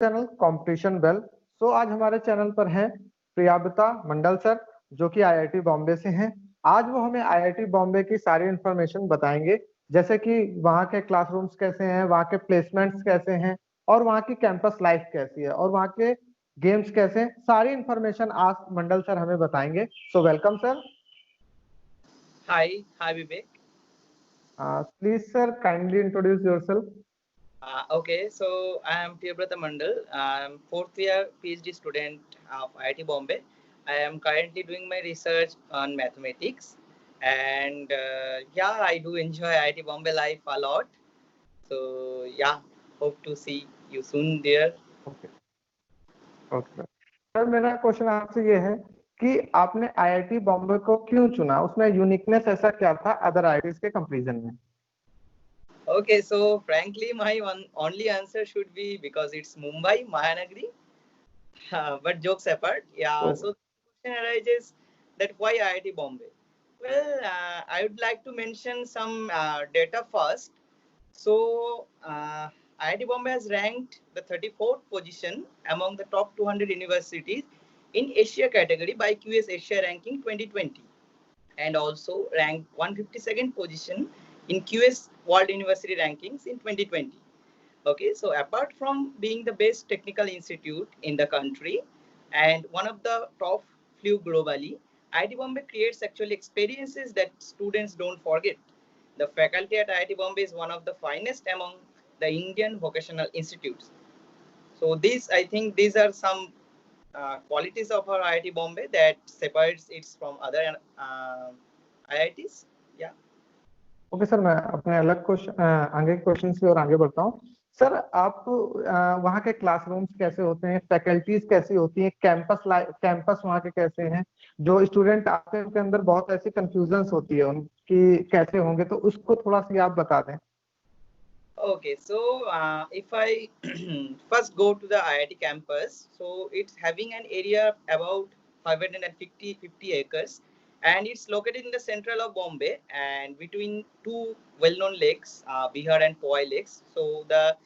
Channel competition bell. सो आज हमारे channel पर हैं प्रियाबता मंडल सर, जो कि आईआईटी बॉम्बे से हैं। आज वो हमें आईआईटी बॉम्बे की सारी इन्फॉर्मेशन बताएंगे, जैसे कि वहाँ के क्लासरूम्स कैसे हैं, वहाँ के प्लेसमेंट्स कैसे हैं, और वहाँ की कैंपस लाइफ कैसी है, और वहाँ के गेम्स कैसे हैं। सारी इन्फॉर्मेशन आज मंडल सर हमें बताएंगे। So welcome sir. Hi Vivek. Please sir kindly introduce yourself. Okay, so I am Priyabrata Mandal. I am fourth year PhD student of IIT Bombay. I am currently doing my research on mathematics, and yeah, I do enjoy IIT Bombay life a lot. So yeah, hope to see you soon there. Okay okay sir, मेरा question आपसे ये है कि आपने IIT Bombay को क्यों चुना, उसमें यूनिकनेस ऐसा क्या था अदर आईआईटीज के कंपैरिजन में। Okay, so frankly, my only answer should be because it's Mumbai, Mahanagri. But jokes apart, तो yeah. So the question arises that why IIT Bombay? Well, I would like to mention some data first. So IIT Bombay has ranked the 34th position among the top 200 universities in Asia category by QS Asia Ranking 2020, and also ranked 152nd position in QS World University Rankings in 2020. Okay, so apart from being the best technical institute in the country and one of the top few globally, IIT Bombay creates actual experiences that students don't forget. The faculty at IIT Bombay is one of the finest among the Indian vocational institutes. So I think these are some qualities of our IIT Bombay that separates it from other IITs. Yeah. Okay sir, मैं अपने अलग question आगे question की ओर आगे बढ़ता हूँ। Sir, आप वहाँ के क्लासरूम्स कैसे होते हैं, फैकल्टीज कैसी होती हैं, कैंपस वहाँ के कैसे हैं। जो स्टूडेंट आते हैं उनके अंदर बहुत ऐसी कंफ्यूजन्स होती है उनकी, कैसे होंगे, तो उसको थोड़ा सी आप बता दें। Okay, so if I first go to the IIT campus, so it's having an area about 550 acres, and it's located in the central of Bombay and between two well-known lakes, Bihar and Powai lakes. So the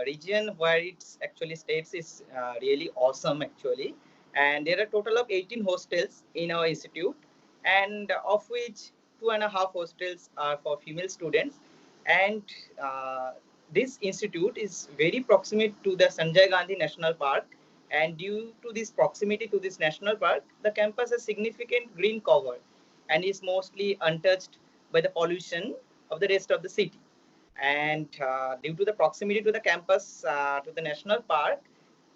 region where it's actually states is really awesome actually, and there are total of 18 hostels in our institute, and of which 2.5 hostels are for female students, and uh, this institute is very proximate to the Sanjay Gandhi National Park, and due to this proximity to this national park, the campus has significant green cover and is mostly untouched by the pollution of the rest of the city. And due to the proximity to the campus to the national park,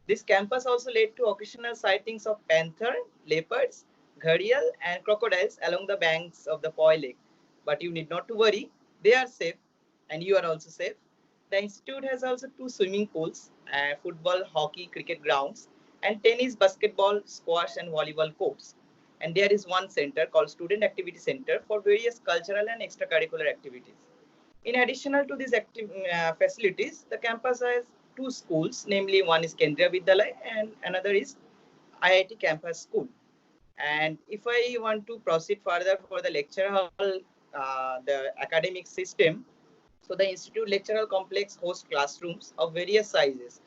this campus also led to occasional sightings of panther, leopards, gharial, and crocodiles along the banks of the Poi Lake. But you need not to worry; they are safe, and you are also safe. The institute has also two swimming pools, football, hockey, cricket grounds, and tennis, basketball, squash, and volleyball courts. And there is one center called Student Activity Center for various cultural and extracurricular activities. In addition to these facilities, the campus has two schools, namely one is Kendriya Vidyalaya and another is IIT Campus School. And if I want to proceed further for the lecture hall, the academic system, so the institute lecture hall complex hosts classrooms of various sizes,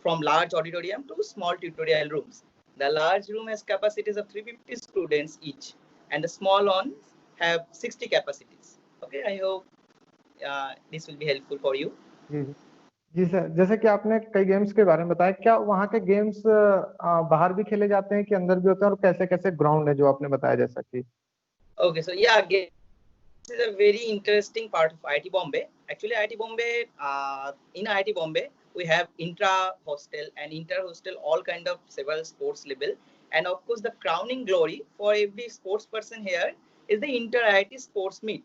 from large auditorium to small tutorial rooms. The large room has capacities of 350 students each, and the small ones have 60 capacities. Okay, I hope this will be helpful for you. जी जी जी sir, जैसे कि आपने कई games के बारे में बताया, क्या वहाँ के गेम्स बाहर भी खेले जाते हैं कि अंदर भी होते हैं, और कैसे कैसे ग्राउंड है जो आपने बताया, जैसा कि। Okay, so yeah, again, this is a very interesting part of IIT Bombay. Actually, IIT Bombay, in IIT Bombay, we have intra-hostel and inter-hostel, all kind of several sports level. And of course, the crowning glory for every sports person here is the inter-IIT sports meet.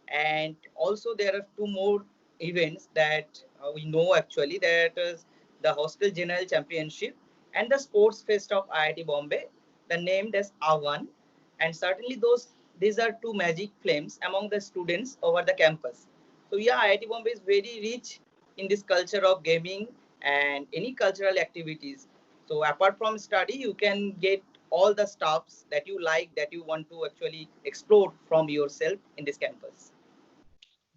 And also there are two more events that we know actually, that is the Hostel General Championship and the Sports Fest of IIT Bombay, the named as Avan. And certainly these are two magic flames among the students over the campus. So yeah, IIT Bombay is very rich in this culture of gaming and any cultural activities. So apart from study, you can get all the stuffs that you like, that you want to actually explore from yourself in this campus.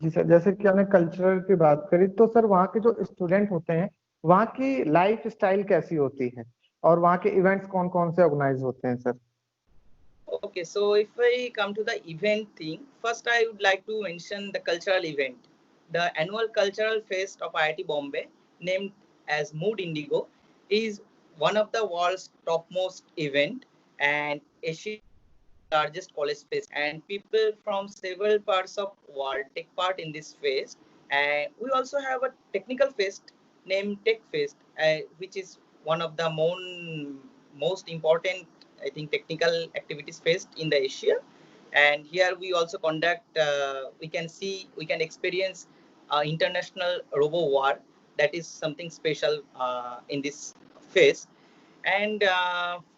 जी sir, जैसे कि हमने cultural की बात करी, तो sir वहाँ के जो स्टूडेंट होते हैं वहाँ की लाइफ स्टाइल कैसी होती है और वहाँ के इवेंट्स कौन कौन से ऑर्गेनाइज होते हैं sir? Okay, so if I come to the event thing, first I would like to mention the cultural event. The annual cultural fest of IIT Bombay, named as Mood Indigo, is one of the world's topmost event and Asia's largest college fest. And people from several parts of world take part in this fest. And we also have a technical fest named Tech Fest, which is one of the most important, I think, technical activities fest in the Asia. And here we also conduct, we can experience international robo war. That is something special in this fest. And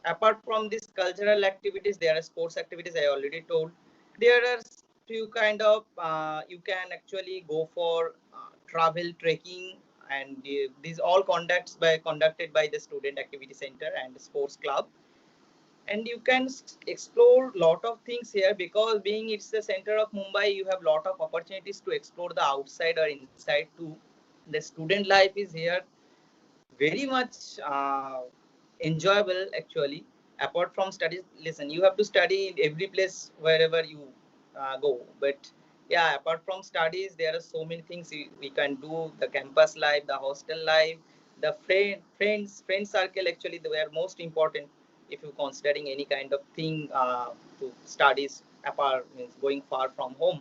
apart from these cultural activities, there are sports activities. I already told. There are few kind of you can actually go for travel trekking, and these all conducted by the student activity center and sports club. And you can explore lot of things here, because being it's the center of Mumbai, you have lot of opportunities to explore the outside or inside too. The student life is here very much enjoyable actually. Apart from studies, listen, you have to study in every place wherever you go, but yeah, apart from studies, there are so many things we can do. The campus life, the hostel life, the friend circle, actually they are most important if you considering any kind of thing to studies apart, means going far from home.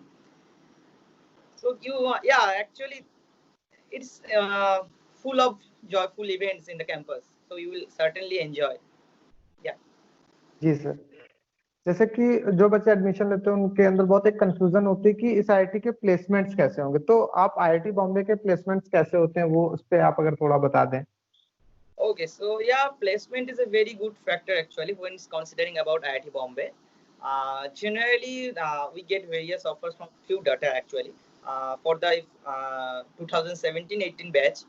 So you yeah, actually it's full of joyful events in the campus, so you will certainly enjoy. Yeah. जी sir. जैसे कि जो बच्चे admission लेते हैं उनके अंदर बहुत एक कंफ्यूजन होती है कि इस आईआईटी के प्लेसमेंट्स कैसे होंगे, तो आप आईआईटी बॉम्बे के प्लेसमेंट्स कैसे होते हैं वो उस पे आप अगर थोड़ा बता दें। Okay, so yeah, placement is a very good factor actually when considering about IIT Bombay. Generally, we get various offers from few data actually. For the 2017-18 batch,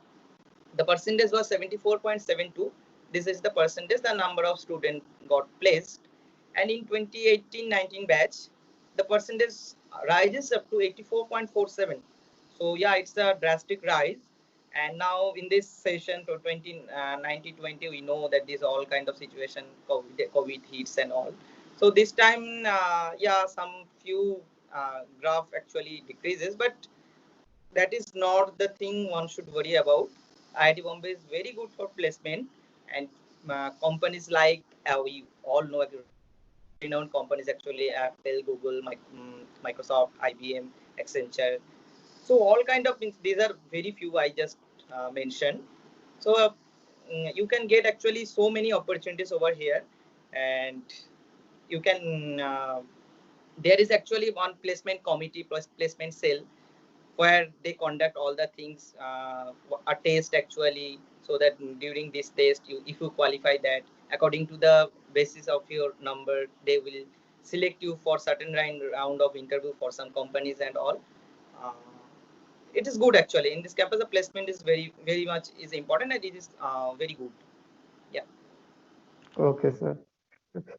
the percentage was 74.72. This is the percentage, the number of students got placed. And in 2018-19 batch, the percentage rises up to 84.47. So yeah, it's a drastic rise. And now in this session to 2020, we know that this all kind of situation, COVID hits and all. So this time, yeah, some few graph actually decreases, but that is not the thing one should worry about. IIT Bombay is very good for placement, and companies like we all know renowned companies actually, Apple, Google, Microsoft, IBM, Accenture. So all kind of things. These are very few I just mentioned. So you can get actually so many opportunities over here, and you can. There is actually one placement committee plus placement cell where they conduct all the things, a test actually, so that during this test, you if you qualify that, according to the basis of your number, they will select you for certain round of interview for some companies and all. uh, it is good actually in this campus. The placement is very much is important, and it is very good. Yeah. Okay sir.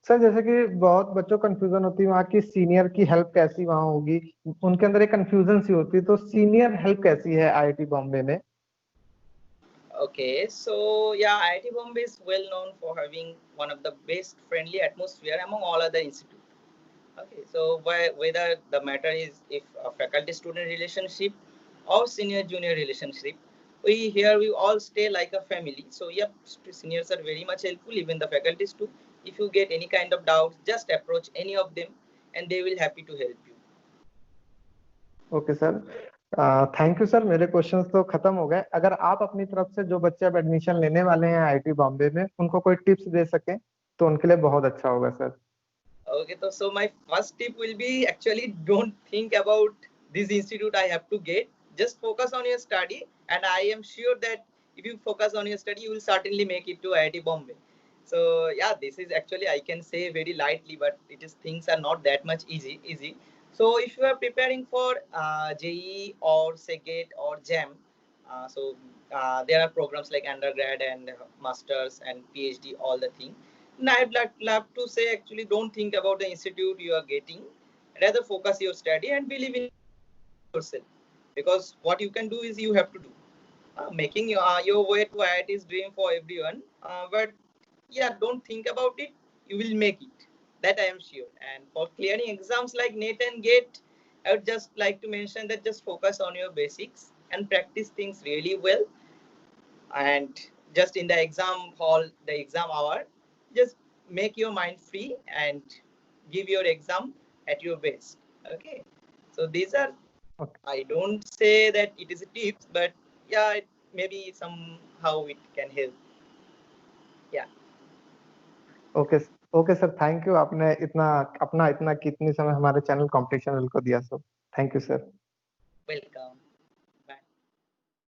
Sir जैसे कि बहुत बच्चों को confusion होती है वहाँ की senior की हेल्प कैसी वहाँ होगी, उनके अंदर एक कंफ्यूजन सी होती है, तो सीनियर हेल्प कैसी है आईआईटी बॉम्बे में? Okay, so yeah, IIT Bombay is well known for having one of the best friendly atmosphere among all other institutes. Okay, so whether the matter is if a faculty-student relationship or senior-junior relationship, we all stay like a family. So yep, seniors are very much helpful, even the faculties too. If you get any kind of doubts, just approach any of them, and they will happy to help you. Okay sir, thank you sir. मेरे questions तो खत्म हो गए। अगर आप अपनी तरफ से जो बच्चे अब एडमिशन लेने वाले हैं आईआईटी बॉम्बे में उनको कोई टिप्स दे सकें तो उनके लिए बहुत अच्छा होगा sir. Okay, so my first tip will be actually don't think about this institute I have to get. Just focus on your study, and I am sure that if you focus on your study, you will certainly make it to IIT Bombay. So yeah, this is actually I can say very lightly, but it is things are not that much easy. So if you are preparing for JEE or SEGET or JAM, there are programs like undergrad and masters and PhD, all the things. No, I'd love to say actually don't think about the institute you are getting. Rather focus your study and believe in yourself. Because what you can do is you have to do. making your way to IIT is dream for everyone. But yeah, don't think about it. You will make it. That I am sure. And for clearing exams like NET and GATE, I would just like to mention that just focus on your basics and practice things really well. And just in the exam hall, the exam hour, just make your mind free and give your exam at your best. Okay. So these are, Okay. I don't say that it is a tips, but yeah, maybe somehow it can help. Yeah. Okay okay sir, thank you, आपने इतना अपना इतना कितनी समय हमारे channel competition को दिया sir, thank you sir.